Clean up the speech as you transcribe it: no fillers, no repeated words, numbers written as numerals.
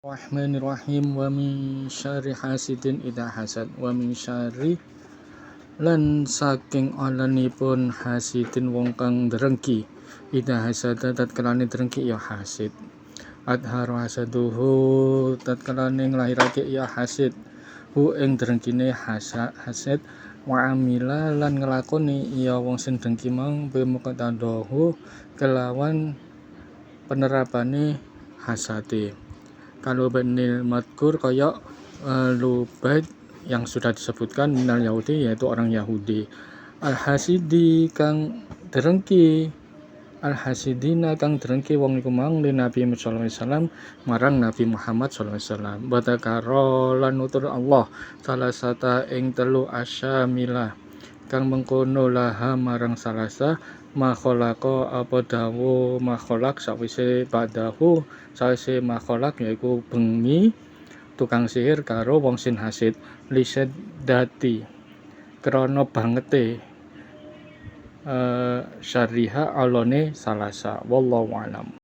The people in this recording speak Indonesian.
Bismillahirrahmanirrahim. Wa min syarri hasidin idza hasad wa min syarri lan saking alanipun hasidin wong kang drengki idza hasada tatkalane drengki ya hasid adharu hasaduhu tatkalane nglahirake ya hasid hu ing drengkine hasid wa amila lan nglakoni ya wong sing drengki mang bimuqtadahu kelawan penerapane hasade. Kalau benil madkur kaya lubat yang sudah disebutkan minal Yahudi yaitu orang Yahudi. Al-hasidi kang drengki al-hasidina kang drengki wong iku mang li Nabi sallallahu alaihi wasallam marang Nabi Muhammad sallallahu alaihi wasallam. Batakaro lan nutur Allah salasata ing telu asyamilah kang mengkono laha marang salasa makholako apa dawu makholak sawise badahu sawise makholak yaiku bengi tukang sihir karo wong sin hasid lised dati krana bangete syariha alone salasa wallahu alam.